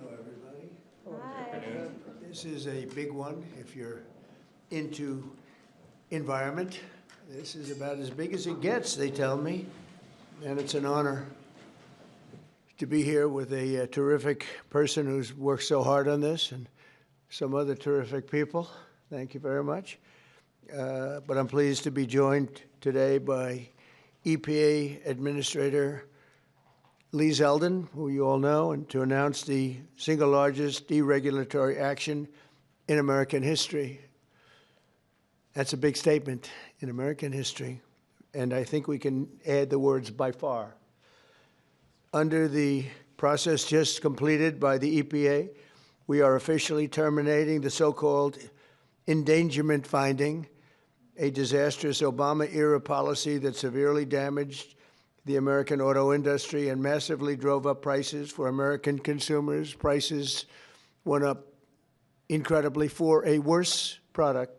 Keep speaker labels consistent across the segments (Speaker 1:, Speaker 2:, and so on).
Speaker 1: Hello, everybody.
Speaker 2: Hi.
Speaker 1: This is a big one if you're into environment. This is about as big as it gets, they tell me, and it's an honor to be here with a terrific person who's worked so hard on this and some other terrific people. Thank you very much. But I'm pleased to be joined today by EPA Administrator Lee Zeldin, who you all know, and to announce the single largest deregulatory action in American history. That's a big statement in American history, and I think we can add the words by far. Under the process just completed by the EPA, we are officially terminating the so-called endangerment finding, a disastrous Obama-era policy that severely damaged the American auto industry and massively drove up prices for American consumers. Prices went up incredibly for a worse product.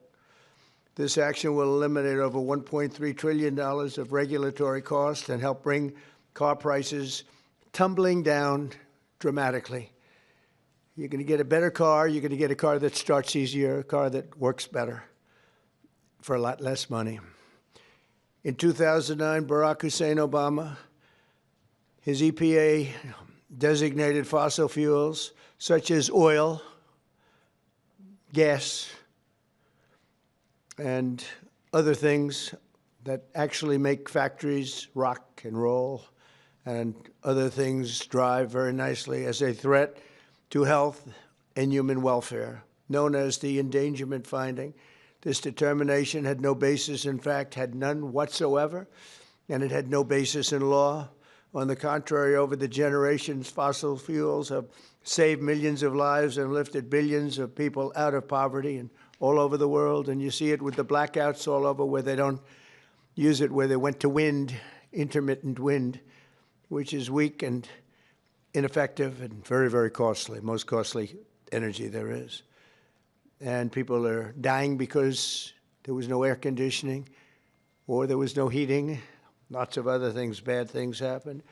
Speaker 1: This action will eliminate over $1.3 trillion of regulatory costs and help bring car prices tumbling down dramatically. You're going to get a better car. You're going to get a car that starts easier, a car that works better for a lot less money. In 2009, Barack Hussein Obama, his EPA designated fossil fuels such as oil, gas, and other things that actually make factories rock and roll and other things drive very nicely as a threat to health and human welfare, known as the endangerment finding. This determination had no basis, in fact, had none whatsoever, and it had no basis in law. On the contrary, over the generations, fossil fuels have saved millions of lives and lifted billions of people out of poverty and all over the world. And you see it with the blackouts all over where they don't use it, where they went to wind, intermittent wind, which is weak and ineffective and very, very costly, most costly energy there is. And people are dying because there was no air conditioning or there was no heating. Lots of other things, bad things happened.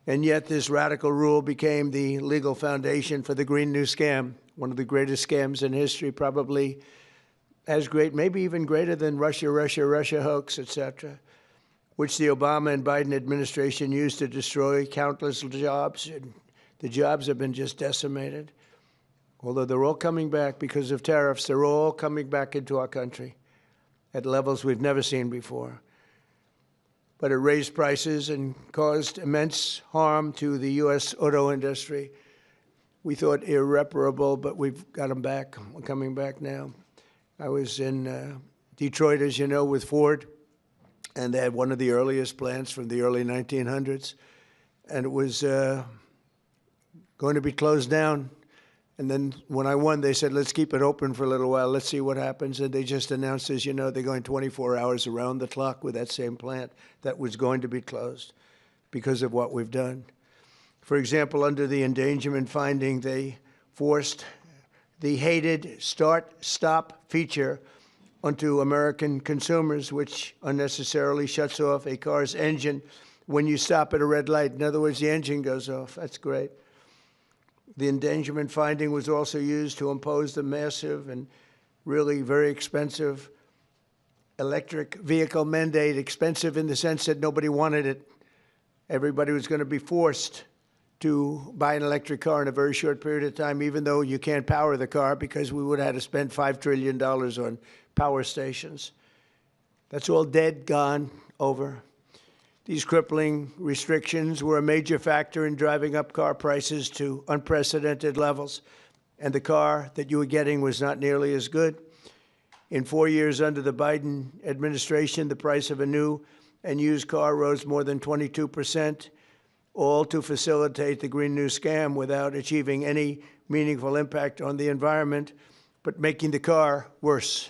Speaker 1: And yet this radical rule became the legal foundation for the Green New Scam, one of the greatest scams in history, probably as great, maybe even greater than Russia hoax, et cetera, which the Obama and Biden administration used to destroy countless jobs. And the jobs have been just decimated. Although they're all coming back because of tariffs, they're all coming back into our country at levels we've never seen before. But it raised prices and caused immense harm to the U.S. auto industry. We thought irreparable, but we've got them back. We're coming back now. I was in Detroit, as you know, with Ford, and they had one of the earliest plants from the early 1900s, and it was going to be closed down. And then when I won, they said, let's keep it open for a little while. Let's see what happens. And they just announced, as you know, they're going 24 hours around the clock with that same plant that was going to be closed because of what we've done. For example, under the endangerment finding, they forced the hated start-stop feature onto American consumers, which unnecessarily shuts off a car's engine when you stop at a red light. In other words, the engine goes off. That's great. The endangerment finding was also used to impose the massive and really very expensive electric vehicle mandate, expensive in the sense that nobody wanted it. Everybody was going to be forced to buy an electric car in a very short period of time, even though you can't power the car because we would have had to spend $5 trillion on power stations. That's all dead, gone, over. These crippling restrictions were a major factor in driving up car prices to unprecedented levels, and the car that you were getting was not nearly as good. In 4 years under the Biden administration, the price of a new and used car rose more than 22%, all to facilitate the Green New Scam without achieving any meaningful impact on the environment, but making the car worse.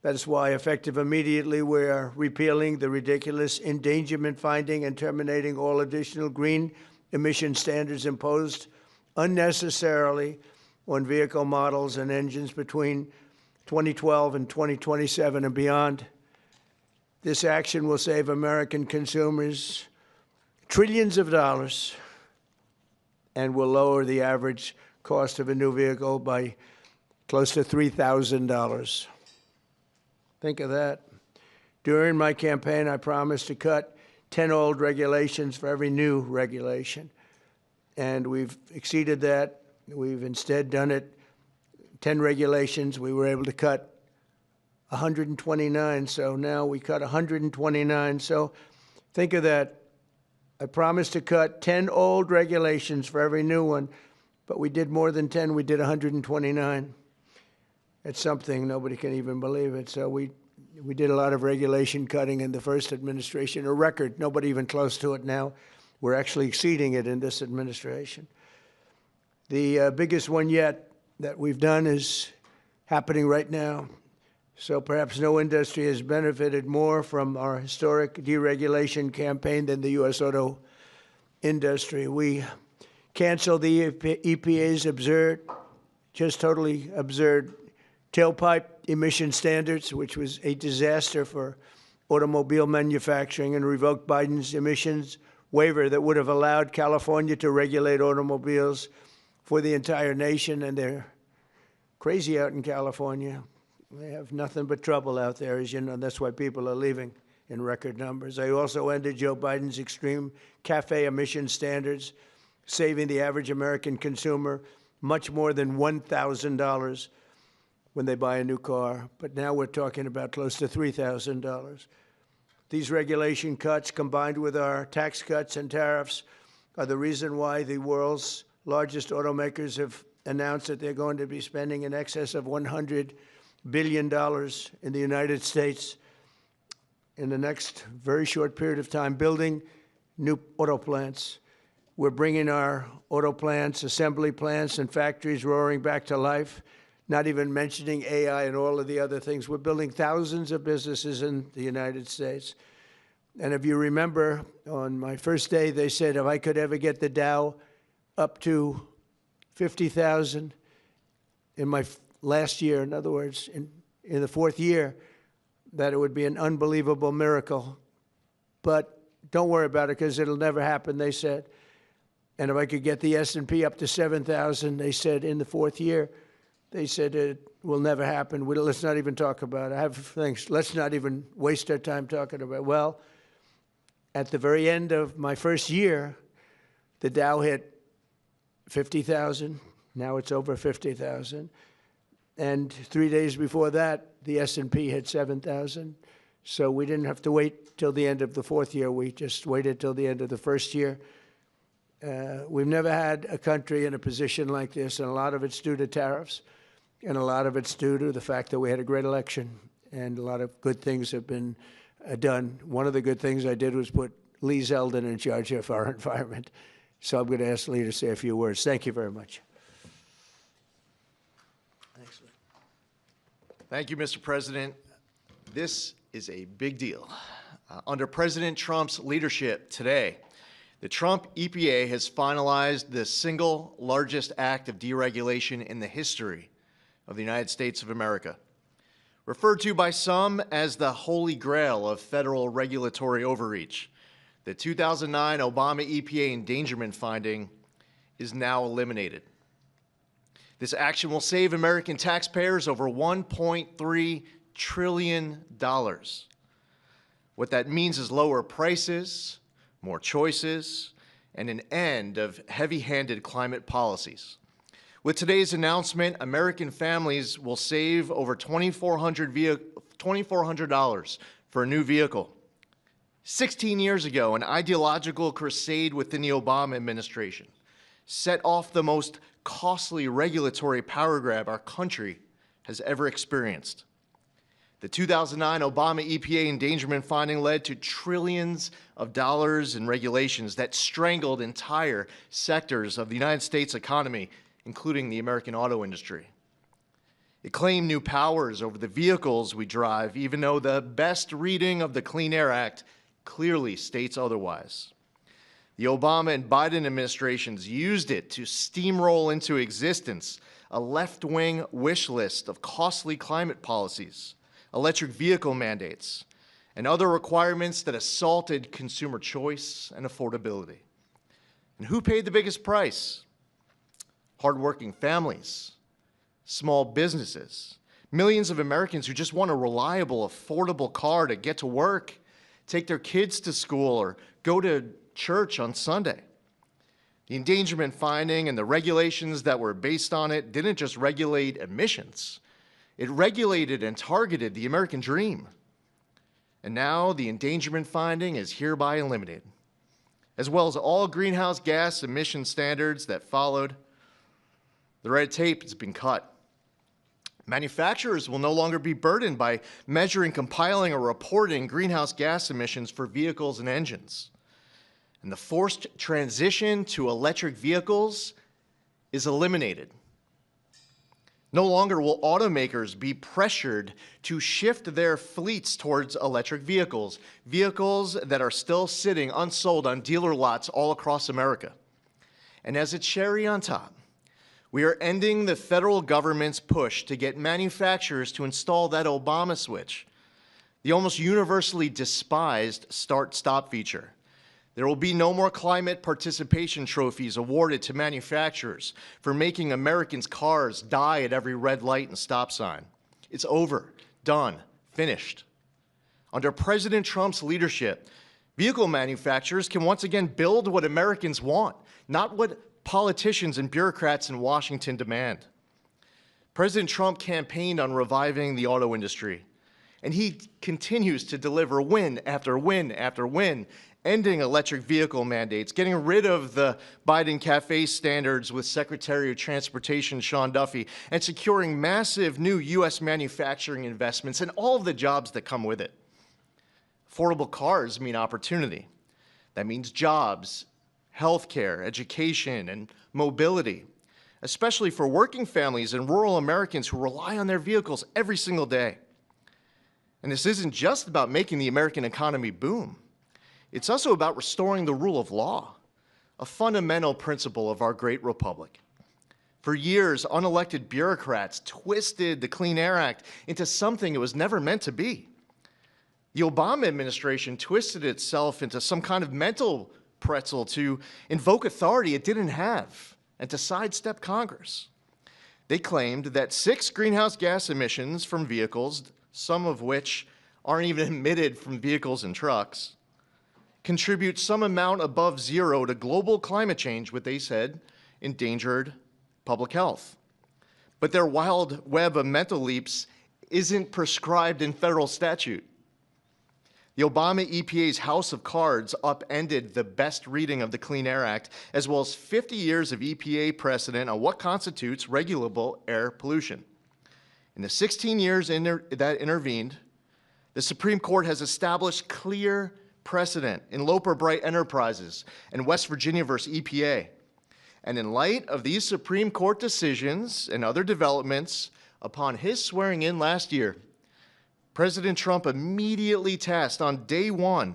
Speaker 1: That is why, effective immediately, we are repealing the ridiculous endangerment finding and terminating all additional green emission standards imposed unnecessarily on vehicle models and engines between 2012 and 2027 and beyond. This action will save American consumers trillions of dollars and will lower the average cost of a new vehicle by close to $3,000. Think of that. During my campaign, I promised to cut 10 old regulations for every new regulation, and we've exceeded that. We've instead done it 10 regulations. We were able to cut 129, so now we cut 129. So think of that. I promised to cut 10 old regulations for every new one, but we did more than 10. We did 129. It's something. Nobody can even believe it. So we did a lot of regulation cutting in the first administration, a record. Nobody even close to it now. We're actually exceeding it in this administration. The biggest one yet that we've done is happening right now. So perhaps no industry has benefited more from our historic deregulation campaign than the U.S. auto industry. We canceled the EPA's absurd, just totally absurd, tailpipe emission standards, which was a disaster for automobile manufacturing, and revoked Biden's emissions waiver that would have allowed California to regulate automobiles for the entire nation. And they're crazy out in California. They have nothing but trouble out there, as you know. That's why people are leaving in record numbers. I also ended Joe Biden's extreme CAFE emission standards, saving the average American consumer much more than $1,000 when they buy a new car. But now we're talking about close to $3,000. These regulation cuts, combined with our tax cuts and tariffs, are the reason why the world's largest automakers have announced that they're going to be spending in excess of $100 billion in the United States in the next very short period of time, building new auto plants. We're bringing our auto plants, assembly plants, and factories roaring back to life, not even mentioning AI and all of the other things. We're building thousands of businesses in the United States. And if you remember, on my first day, they said if I could ever get the Dow up to 50,000 in my last year, in other words, in the fourth year, that it would be an unbelievable miracle. But don't worry about it, because it'll never happen, they said. And if I could get the S&P up to 7,000, they said in the fourth year, they said it will never happen. Let's not even talk about it. I have things. Let's not even waste our time talking about it. Well, at the very end of my first year, the Dow hit 50,000. Now it's over 50,000. And 3 days before that, the S&P hit 7,000. So we didn't have to wait till the end of the fourth year. We just waited till the end of the first year. We've never had a country in a position like this, and a lot of it's due to tariffs, and a lot of it's due to the fact that we had a great election, and a lot of good things have been done. One of the good things I did was put Lee Zeldin in charge of our environment. So I'm going to ask Lee to say a few words. Thank you very much.
Speaker 2: Excellent. Thank you, Mr. President. This is a big deal. Under President Trump's leadership today, the Trump EPA has finalized the single largest act of deregulation in the history of the United States of America. Referred to by some as the holy grail of federal regulatory overreach, the 2009 Obama EPA endangerment finding is now eliminated. This action will save American taxpayers over $1.3 trillion. What that means is lower prices, more choices, and an end of heavy-handed climate policies. With today's announcement, American families will save over $2,400 for a new vehicle. 16 years ago, an ideological crusade within the Obama administration set off the most costly regulatory power grab our country has ever experienced. The 2009 Obama EPA endangerment finding led to trillions of dollars in regulations that strangled entire sectors of the United States economy, including the American auto industry. It claimed new powers over the vehicles we drive, even though the best reading of the Clean Air Act clearly states otherwise. The Obama and Biden administrations used it to steamroll into existence a left-wing wish list of costly climate policies, electric vehicle mandates, and other requirements that assaulted consumer choice and affordability. And who paid the biggest price? Hardworking families, small businesses, millions of Americans who just want a reliable, affordable car to get to work, take their kids to school, or go to church on Sunday. The endangerment finding and the regulations that were based on it didn't just regulate emissions. It regulated and targeted the American dream. And now the endangerment finding is hereby eliminated, as well as all greenhouse gas emission standards that followed. The red tape has been cut. Manufacturers will no longer be burdened by measuring, compiling, or reporting greenhouse gas emissions for vehicles and engines. And the forced transition to electric vehicles is eliminated. No longer will automakers be pressured to shift their fleets towards electric vehicles, vehicles that are still sitting unsold on dealer lots all across America. And as a cherry on top, we are ending the federal government's push to get manufacturers to install that Obama switch, the almost universally despised start-stop feature. There will be no more climate participation trophies awarded to manufacturers for making Americans' cars die at every red light and stop sign. It's over, done, finished. Under President Trump's leadership, vehicle manufacturers can once again build what Americans want, not what politicians and bureaucrats in Washington demand. President Trump campaigned on reviving the auto industry, and he continues to deliver win after win after win, ending electric vehicle mandates, getting rid of the Biden CAFE standards with Secretary of Transportation Sean Duffy, and securing massive new U.S. manufacturing investments and all of the jobs that come with it. Affordable cars mean opportunity. That means jobs, healthcare, education, and mobility, especially for working families and rural Americans who rely on their vehicles every single day. And this isn't just about making the American economy boom. It's also about restoring the rule of law, a fundamental principle of our great republic. For years, unelected bureaucrats twisted the Clean Air Act into something it was never meant to be. The Obama administration twisted itself into some kind of mental pretzel to invoke authority it didn't have and to sidestep Congress. They claimed that 6 greenhouse gas emissions from vehicles, some of which aren't even emitted from vehicles and trucks, contribute some amount above zero to global climate change, what they said endangered public health. But their wild web of mental leaps isn't prescribed in federal statute. The Obama EPA's house of cards upended the best reading of the Clean Air Act, as well as 50 years of EPA precedent on what constitutes regulable air pollution. In the 16 years that intervened, the Supreme Court has established clear precedent in Loper Bright Enterprises and West Virginia versus EPA. And in light of these Supreme Court decisions and other developments, upon his swearing in last year, President Trump immediately tasked on day one,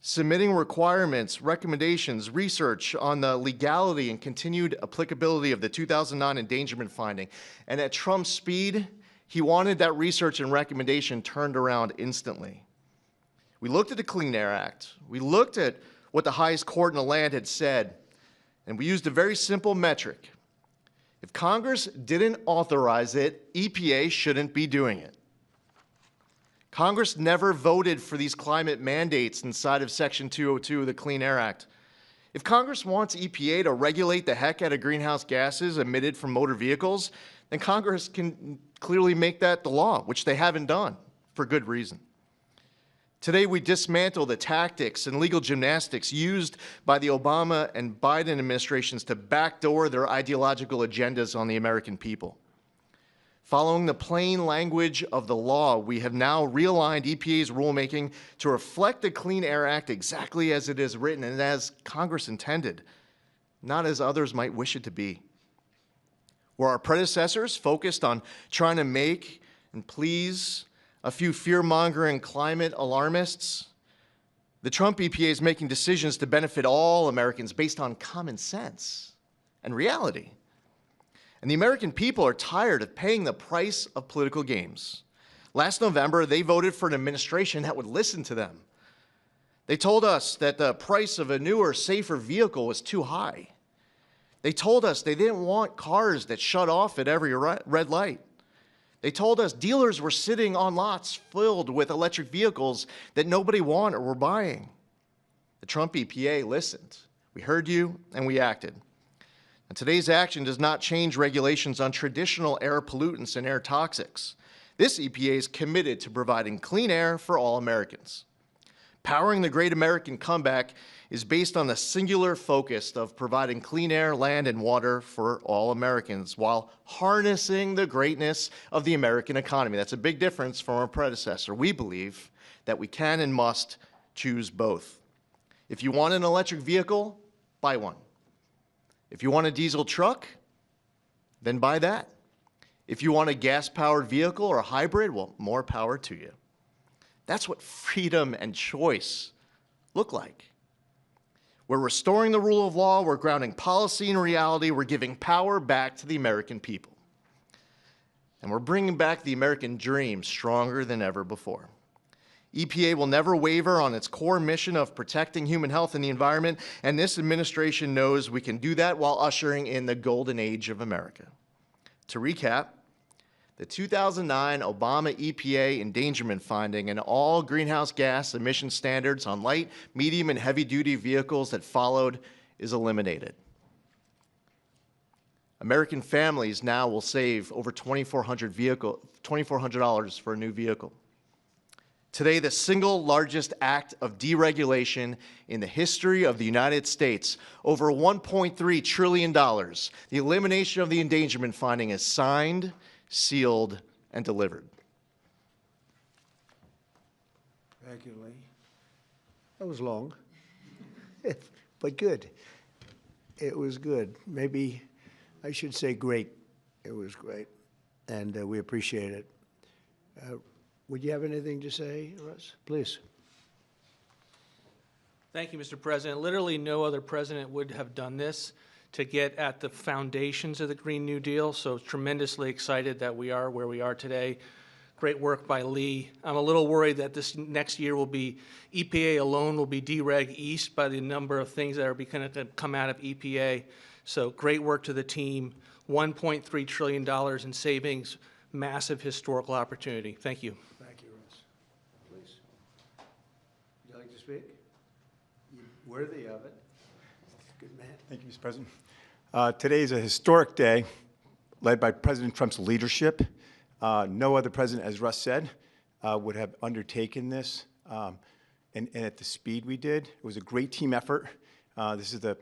Speaker 2: submitting requirements, recommendations, research on the legality and continued applicability of the 2009 endangerment finding. And at Trump's speed, he wanted that research and recommendation turned around instantly. We looked at the Clean Air Act. We looked at what the highest court in the land had said, and we used a very simple metric. If Congress didn't authorize it, EPA shouldn't be doing it. Congress never voted for these climate mandates inside of Section 202 of the Clean Air Act. If Congress wants EPA to regulate the heck out of greenhouse gases emitted from motor vehicles, then Congress can clearly make that the law, which they haven't done for good reason. Today, we dismantle the tactics and legal gymnastics used by the Obama and Biden administrations to backdoor their ideological agendas on the American people. Following the plain language of the law, we have now realigned EPA's rulemaking to reflect the Clean Air Act exactly as it is written and as Congress intended, not as others might wish it to be. Where our predecessors focused on trying to make and please a few fear-mongering climate alarmists, the Trump EPA is making decisions to benefit all Americans based on common sense and reality. And the American people are tired of paying the price of political games. Last November, they voted for an administration that would listen to them, They told us that the price of a newer, safer vehicle was too high. They told us they didn't want cars that shut off at every red light. They told us dealers were sitting on lots filled with electric vehicles that nobody wanted or were buying. The Trump EPA listened. We heard you and we acted. And today's action does not change regulations on traditional air pollutants and air toxics. This EPA is committed to providing clean air for all Americans. Powering the Great American Comeback is based on the singular focus of providing clean air, land, and water for all Americans while harnessing the greatness of the American economy. That's a big difference from our predecessor. We believe that we can and must choose both. If you want an electric vehicle, buy one. If you want a diesel truck, then buy that. If you want a gas-powered vehicle or a hybrid, well, more power to you. That's what freedom and choice look like. We're restoring the rule of law, we're grounding policy in reality, we're giving power back to the American people. And we're bringing back the American dream stronger than ever before. EPA will never waver on its core mission of protecting human health and the environment, and this administration knows we can do that while ushering in the golden age of America. To recap, the 2009 Obama EPA endangerment finding and all greenhouse gas emission standards on light, medium, and heavy-duty vehicles that followed is eliminated. American families now will save over $2,400 for a new vehicle. Today, the single largest act of deregulation in the history of the United States, over $1.3 trillion, the elimination of the endangerment finding is signed, sealed, and delivered.
Speaker 1: Thank you, Lee. That was long, but good. It was good. Maybe I should say great. It was great, and we appreciate it. Would you have anything to say, Russ? Please.
Speaker 3: Thank you, Mr. President. Literally no other president would have done this to get at the foundations of the Green New Deal, so tremendously excited that we are where we are today. Great work by Lee. I'm a little worried that this next year will be, EPA alone will be dereg east by the number of things that are going to come out of EPA. So great work to the team. $1.3 trillion in savings, massive historical opportunity. Thank you.
Speaker 1: Thank you, Russ. Please. Would you like to speak? You're worthy of it. Good man.
Speaker 4: Thank you, Mr. President. Today is a historic day led by President Trump's leadership. No other president, as Russ said, would have undertaken this and at the speed we did. It was a great team effort. This is the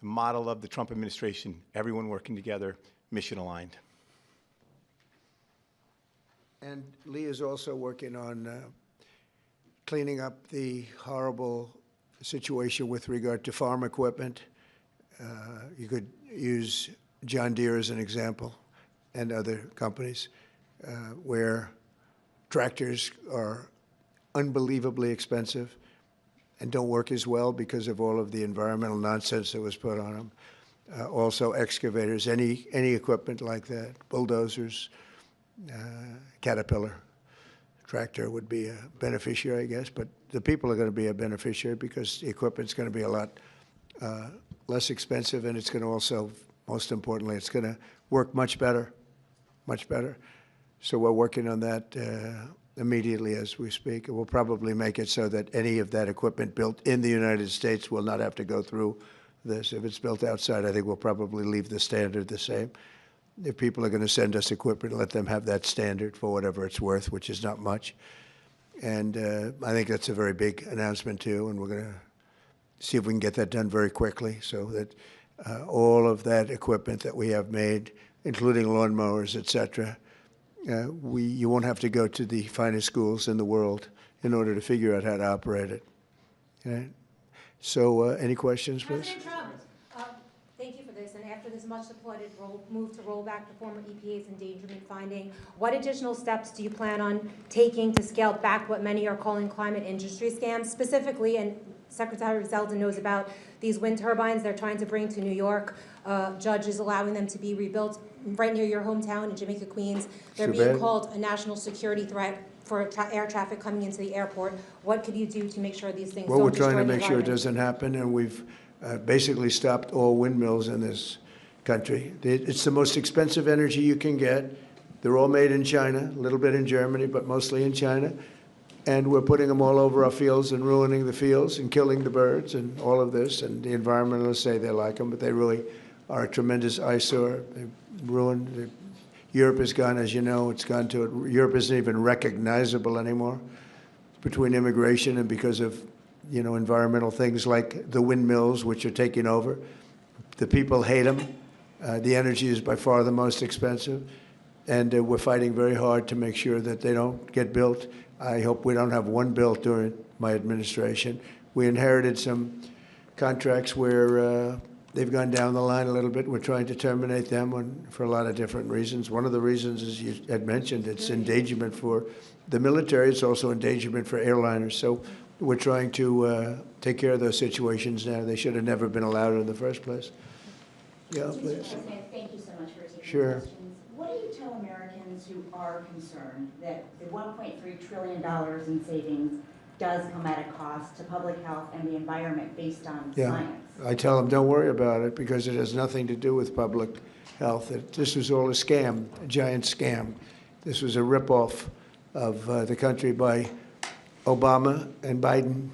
Speaker 4: model of the Trump administration, everyone working together, mission aligned.
Speaker 1: And Lee is also working on cleaning up the horrible situation with regard to farm equipment. You could use John Deere as an example and other companies where tractors are unbelievably expensive and don't work as well because of all of the environmental nonsense that was put on them. Also excavators, any equipment like that, bulldozers, Caterpillar tractor would be a beneficiary, I guess, but the people are going to be a beneficiary because the equipment's going to be a lot less expensive, and it's going to also, most importantly, it's going to work much better, much better. So we're working on that immediately as we speak. And we'll probably make it so that any of that equipment built in the United States will not have to go through this. If it's built outside, I think we'll probably leave the standard the same. If people are going to send us equipment, let them have that standard for whatever it's worth, which is not much. And I think that's a very big announcement, too, and we're going to see if we can get that done very quickly so that all of that equipment that we have made, including lawnmowers, et cetera, you won't have to go to the finest schools in the world in order to figure out how to operate it. Okay? So any questions, please?
Speaker 5: President Trump, thank you for this. And after this much applauded move to roll back the former EPA's endangerment finding, what additional steps do you plan on taking to scale back what many are calling climate industry scams? Specifically, and Secretary Zeldin knows about these wind turbines they're trying to bring to New York. Judges allowing them to be rebuilt right near your hometown in Jamaica, Queens. They're being called a national security threat for air traffic coming into the airport. What could you do to make sure these things
Speaker 1: Well,
Speaker 5: don't
Speaker 1: we're
Speaker 5: destroy
Speaker 1: trying to
Speaker 5: the
Speaker 1: make sure it
Speaker 5: environment?
Speaker 1: doesn't happen, and we've basically stopped all windmills in this country. It's the most expensive energy you can get. They're all made in China, a little bit in Germany, but mostly in China. And we're putting them all over our fields and ruining the fields and killing the birds and all of this. And the environmentalists say they like them, but they really are a tremendous eyesore. They've ruined. Europe has gone, as you know, Europe isn't even recognizable anymore between immigration and because of, environmental things like the windmills, which are taking over. The people hate them. The energy is by far the most expensive. And we're fighting very hard to make sure that they don't get built. I hope we don't have one built during my administration. We inherited some contracts where they've gone down the line a little bit. We're trying to terminate them for a lot of different reasons. One of the reasons, as you had mentioned, it's endangerment for the military. It's also endangerment for airliners. So we're trying to take care of those situations now. They should have never been allowed in the first place. Yeah,
Speaker 6: Mr.
Speaker 1: please.
Speaker 6: President, thank you so much for taking
Speaker 1: Sure.
Speaker 6: questions. What do you tell Americans who are concerned that the $1.3 trillion in savings does come at a cost to public health and the environment based on
Speaker 1: Yeah,
Speaker 6: science?
Speaker 1: I tell them, don't worry about it because it has nothing to do with public health. This was all a scam, a giant scam. This was a ripoff of the country by Obama and Biden.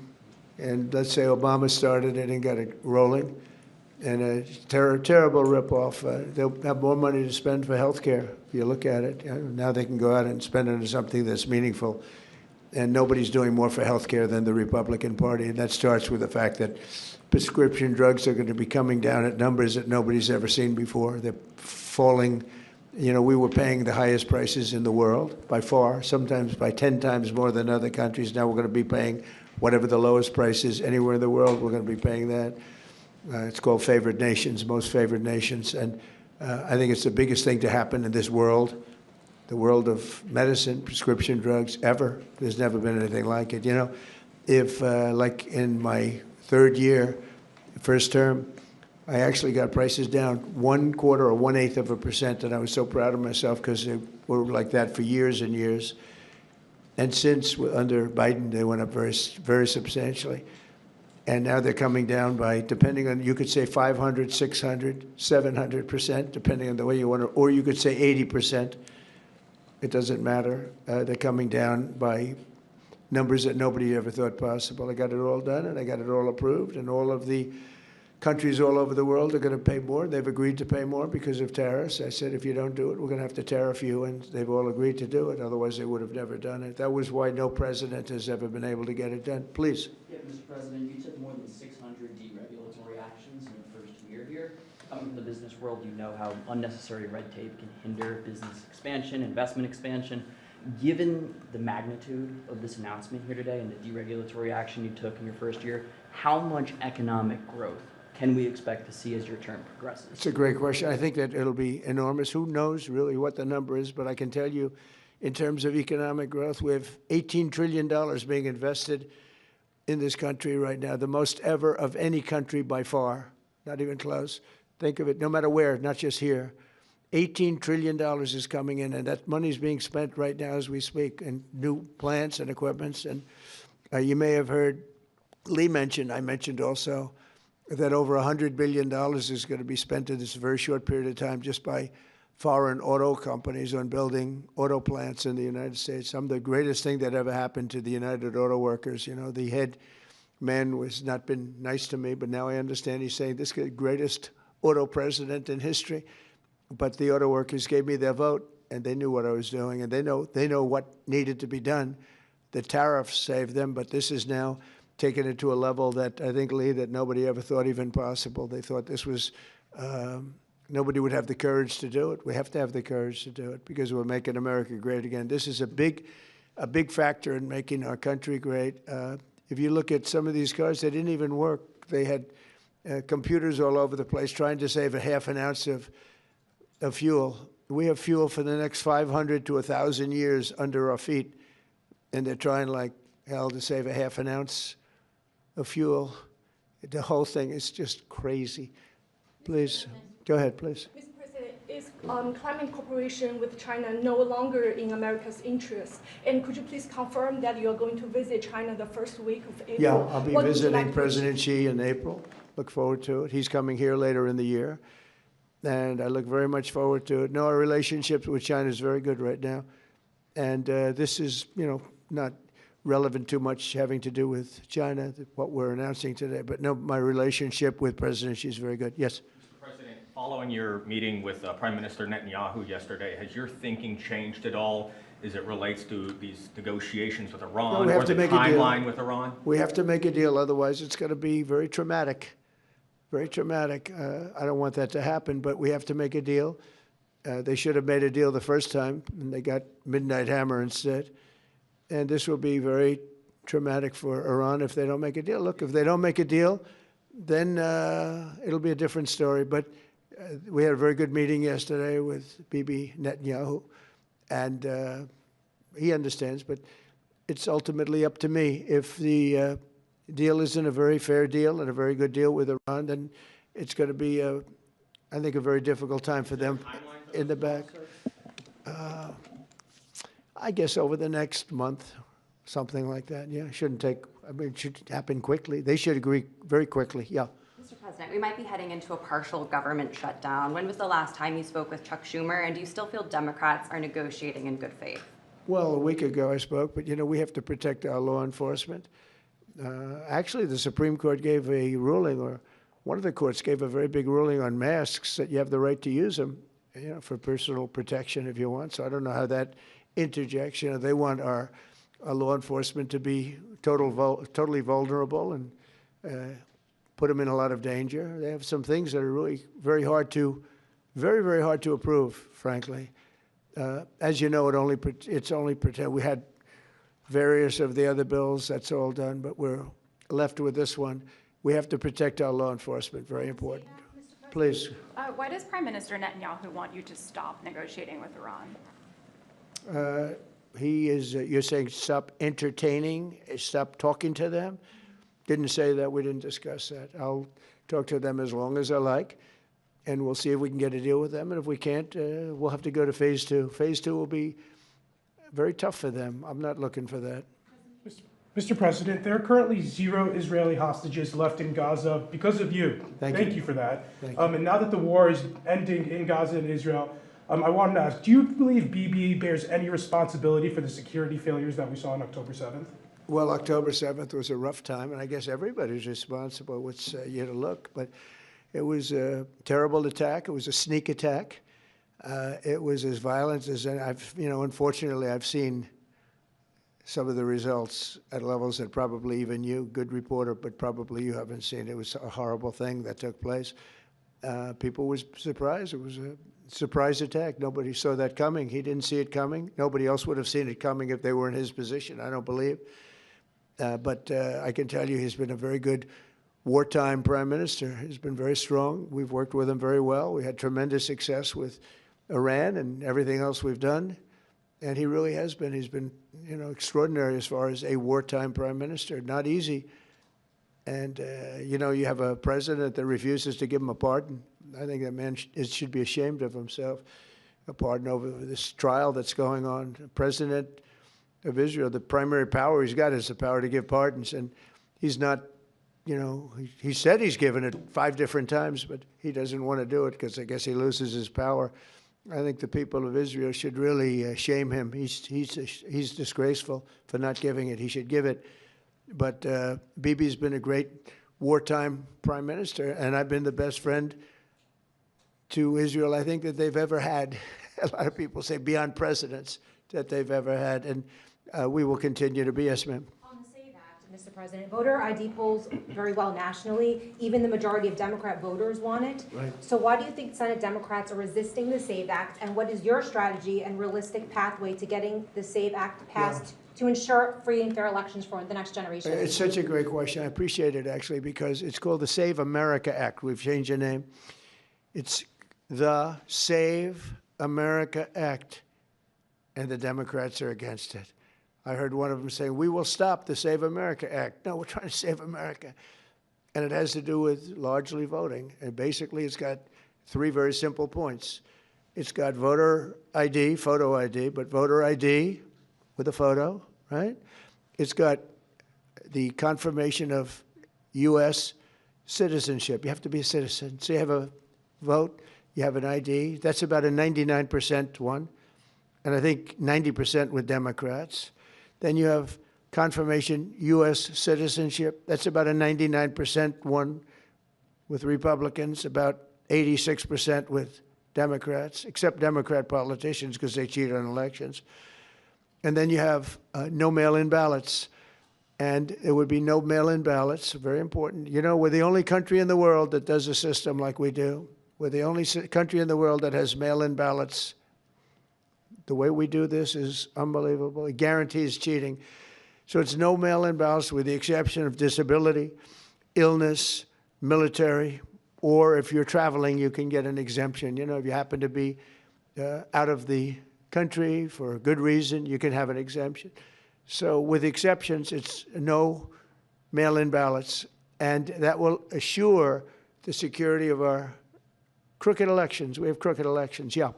Speaker 1: And let's say Obama started it and got it rolling. And a terrible ripoff. They'll have more money to spend for health care, if you look at it. Now they can go out and spend it on something that's meaningful. And nobody's doing more for health care than the Republican Party. And that starts with the fact that prescription drugs are going to be coming down at numbers that nobody's ever seen before. They're falling. We were paying the highest prices in the world by far, sometimes by 10 times more than other countries. Now we're going to be paying whatever the lowest price is anywhere in the world. We're going to be paying that. It's called favored nations, most favored nations. And I think it's the biggest thing to happen in this world, the world of medicine, prescription drugs, ever. There's never been anything like it. If like in my third year, first term, I actually got prices down 1/4 or 1/8%, and I was so proud of myself because they were like that for years and years. And since, under Biden, they went up very, very substantially. And now they're coming down by, depending on, you could say 500, 600, 700%, depending on the way you want to, or you could say 80%. It doesn't matter. They're coming down by numbers that nobody ever thought possible. I got it all done, and I got it all approved, and all of the countries all over the world are going to pay more. They've agreed to pay more because of tariffs. I said, if you don't do it, we're going to have to tariff you, and they've all agreed to do it. Otherwise, they would have never done it. That was why no president has ever been able to get it done. Please.
Speaker 7: Yeah, Mr. President, you took more than 600 deregulatory actions in your first year here. Coming from the business world, you know how unnecessary red tape can hinder business expansion, investment expansion. Given the magnitude of this announcement here today and the deregulatory action you took in your first year, how much economic growth can we expect to see as your term progresses?
Speaker 1: It's a great question. I think that it'll be enormous. Who knows really what the number is, but I can tell you in terms of economic growth, we have $18 trillion being invested in this country right now, the most ever of any country by far, not even close. Think of it, no matter where, not just here. $18 trillion is coming in, and that money is being spent right now as we speak in new plants and equipments. And you may have heard Lee mention, I mentioned also, that over $100 billion is going to be spent in this very short period of time just by foreign auto companies on building auto plants in the United States. The greatest thing that ever happened to the United Auto Workers. The head man has not been nice to me, but now I understand he's saying this is the greatest auto president in history. But the auto workers gave me their vote, and they knew what I was doing, and they know what needed to be done. The tariffs saved them, but this is now taken it to a level that I think, Lee, that nobody ever thought even possible. They thought this was, nobody would have the courage to do it. We have to have the courage to do it because we're making America great again. This is a big factor in making our country great. If you look at some of these cars, they didn't even work. They had computers all over the place trying to save a half an ounce of fuel. We have fuel for the next 500 to 1,000 years under our feet, and they're trying like hell to save a half an ounce of fuel. The whole thing is just crazy. Please, go ahead, please.
Speaker 8: Mr. President, is climate cooperation with China no longer in America's interest? And could you please confirm that you are going to visit China the first week of April?
Speaker 1: Yeah, I'll be
Speaker 8: What would you
Speaker 1: visiting
Speaker 8: like to
Speaker 1: President Xi in April. Look forward to it. He's coming here later in the year, and I look very much forward to it. No, our relationship with China is very good right now, and this is, not relevant too much having to do with China, what we're announcing today. But no, my relationship with President Xi is very good. Yes.
Speaker 9: Mr. President, following your meeting with Prime Minister Netanyahu yesterday, has your thinking changed at all as it relates to these negotiations with Iran
Speaker 1: we have
Speaker 9: or
Speaker 1: to
Speaker 9: the
Speaker 1: make a deal.
Speaker 9: timeline with Iran?
Speaker 1: We have to make a deal, otherwise it's going to be very traumatic. Very traumatic. I don't want that to happen, but we have to make a deal. They should have made a deal the first time, and they got Midnight Hammer instead. And this will be very traumatic for Iran if they don't make a deal. Look, if they don't make a deal, then it'll be a different story. But we had a very good meeting yesterday with Bibi Netanyahu, and he understands, but it's ultimately up to me. If the deal isn't a very fair deal and a very good deal with Iran, then it's going to be, I think, a very difficult time for them in the back. I guess over the next month, something like that. Yeah, shouldn't take, it should happen quickly. They should agree very quickly, yeah.
Speaker 10: Mr. President, we might be heading into a partial government shutdown. When was the last time you spoke with Chuck Schumer, and do you still feel Democrats are negotiating in good faith?
Speaker 1: Well, a week ago I spoke, but we have to protect our law enforcement. Actually, the Supreme Court gave a ruling, or one of the courts gave a very big ruling on masks, that you have the right to use them, for personal protection if you want. So I don't know how that interjects. They want our law enforcement to be totally vulnerable and put them in a lot of danger. They have some things that are really very, very hard to approve, frankly. As you know, it's only pretend. We had various of the other bills, that's all done, but we're left with this one. We have to protect our law enforcement, very important. Please.
Speaker 11: Why does Prime Minister Netanyahu want you to stop negotiating with Iran?
Speaker 1: He is, you're saying stop entertaining, stop talking to them? Didn't say that, we didn't discuss that. I'll talk to them as long as I like, and we'll see if we can get a deal with them, and if we can't, we'll have to go to phase two. Phase two will be very tough for them. I'm not looking for that.
Speaker 12: Mr. President, there are currently 0 Israeli hostages left in Gaza because of you. Thank you for that. And now that the war is ending in Gaza and Israel, I wanted to ask, do you believe Bibi bears any responsibility for the security failures that we saw on October 7th?
Speaker 1: Well, October 7th was a rough time, and I guess everybody's responsible. It's yet to look, but it was a terrible attack. It was a sneak attack. It was as violent as unfortunately, I've seen some of the results at levels that probably even you, good reporter, but probably you haven't seen. It was a horrible thing that took place. People were surprised. It was a surprise attack. Nobody saw that coming. He didn't see it coming. Nobody else would have seen it coming if they were in his position, I don't believe. But I can tell you he's been a very good wartime prime minister. He's been very strong. We've worked with him very well. We had tremendous success with Iran and everything else we've done. And he really has been. He's been, extraordinary as far as a wartime prime minister. Not easy. And, you have a president that refuses to give him a pardon. I think that man should be ashamed of himself. A pardon over this trial that's going on. The president of Israel, the primary power he's got is the power to give pardons. And he's not, he said he's given it 5 different times, but he doesn't want to do it because I guess he loses his power. I think the people of Israel should really shame him. He's disgraceful for not giving it. He should give it. But Bibi's been a great wartime prime minister, and I've been the best friend to Israel I think that they've ever had. A lot of people say beyond presidents that they've ever had, and we will continue to be. Yes, ma'am.
Speaker 5: On the SAVE Act, Mr. President, voter ID polls very well nationally. Even the majority of Democrat voters want it.
Speaker 1: Right.
Speaker 5: So why do you think Senate Democrats are resisting the SAVE Act, and what is your strategy and realistic pathway to getting the SAVE Act passed to ensure free and fair elections for the next generation?
Speaker 1: It's such a great question. I appreciate it, actually, because it's called the Save America Act. We've changed the name. It's the Save America Act, and the Democrats are against it. I heard one of them saying, we will stop the Save America Act. No, we're trying to save America. And it has to do with largely voting. And basically, it's got 3 very simple points. It's got voter ID, photo ID, but voter ID with a photo, right? It's got the confirmation of U.S. citizenship. You have to be a citizen. So you have a vote, you have an ID. That's about a 99% one, and I think 90% with Democrats. Then you have confirmation U.S. citizenship. That's about a 99% one with Republicans, about 86% with Democrats, except Democrat politicians because they cheat on elections. And then you have no mail-in ballots. And there would be no mail-in ballots, very important. You know, we're the only country in the world that does a system like we do. We're the only country in the world that has mail-in ballots. The way we do this is unbelievable. It guarantees cheating. So it's no mail-in ballots with the exception of disability, illness, military, or if you're traveling, you can get an exemption. You know, if you happen to be out of the country for a good reason, you can have an exemption. So with exceptions, it's no mail-in ballots, and that will assure the security of our crooked elections. We have crooked elections, yeah.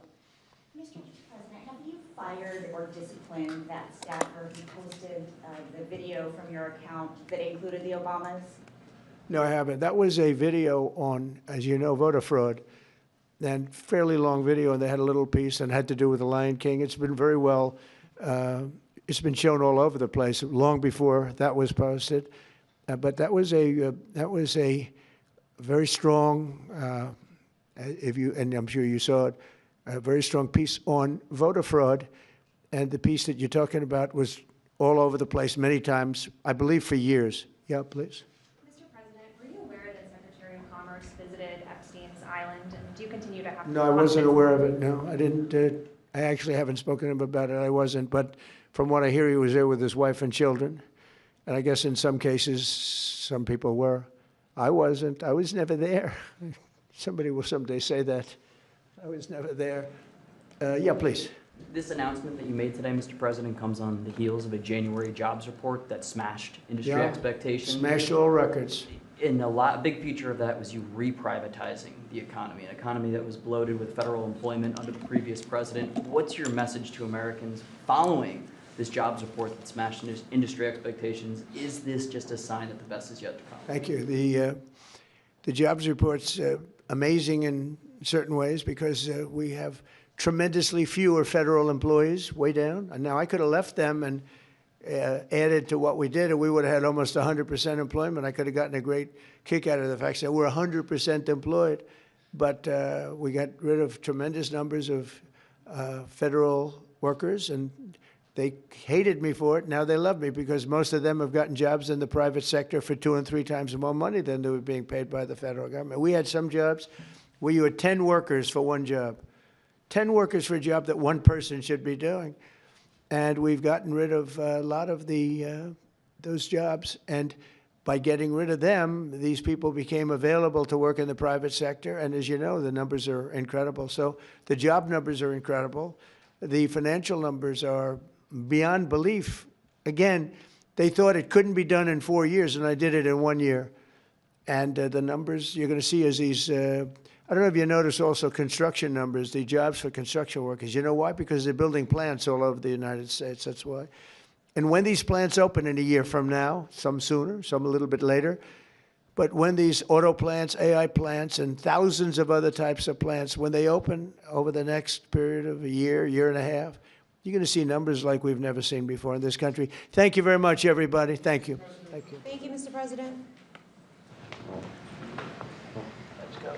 Speaker 6: Mr. President, have you fired or disciplined that staffer who posted the video from your account that included the Obamas?
Speaker 1: No, I haven't. That was a video on, as you know, voter fraud, and fairly long video, and they had a little piece and had to do with the Lion King. It's been very well, it's been shown all over the place long before that was posted. But that was a very strong, and I'm sure you saw it, a very strong piece on voter fraud. And the piece that you're talking about was all over the place many times, I believe for years. Yeah, please.
Speaker 13: Mr. President, were you aware that Secretary of Commerce visited Epstein's Island, and do you continue to have?
Speaker 1: No, I wasn't aware of it. No, I didn't. I actually haven't spoken to him about it. I wasn't. But from what I hear, he was there with his wife and children. And I guess in some cases, some people were. I wasn't. I was never there. Somebody will someday say that. I was never there. Yeah, please.
Speaker 7: This announcement that you made today, Mr. President, comes on the heels of a January jobs report that smashed industry expectations.
Speaker 1: Smashed all records.
Speaker 7: And a big feature of that was you reprivatizing the economy, an economy that was bloated with federal employment under the previous president. What's your message to Americans following this jobs report that smashed industry expectations? Is this just a sign that the best is yet to come?
Speaker 1: Thank you. The jobs report's amazing in certain ways because we have tremendously fewer federal employees, way down. And now I could have left them and added to what we did, and we would have had almost 100% employment. I could have gotten a great kick out of the fact that we're 100% employed. But we got rid of tremendous numbers of federal workers, and they hated me for it. Now they love me because most of them have gotten jobs in the private sector for 2 and 3 times more money than they were being paid by the federal government. We had some jobs where you had 10 workers for one job. 10 workers for a job that one person should be doing. And we've gotten rid of a lot of those jobs. And by getting rid of them, these people became available to work in the private sector. And as you know, the numbers are incredible. So the job numbers are incredible. The financial numbers are beyond belief. Again, they thought it couldn't be done in 4 years, and I did it in 1 year. And the numbers you're going to see is these, I don't know if you notice also construction numbers, the jobs for construction workers. You know why? Because they're building plants all over the United States, that's why. And when these plants open in a year from now, some sooner, some a little bit later, but when these auto plants, AI plants, and thousands of other types of plants, when they open over the next period of a year, year and a half, you're going to see numbers like we've never seen before in this country. Thank you very much, everybody. Thank you. Thank you.
Speaker 5: Thank you, Mr. President.
Speaker 1: Let's go.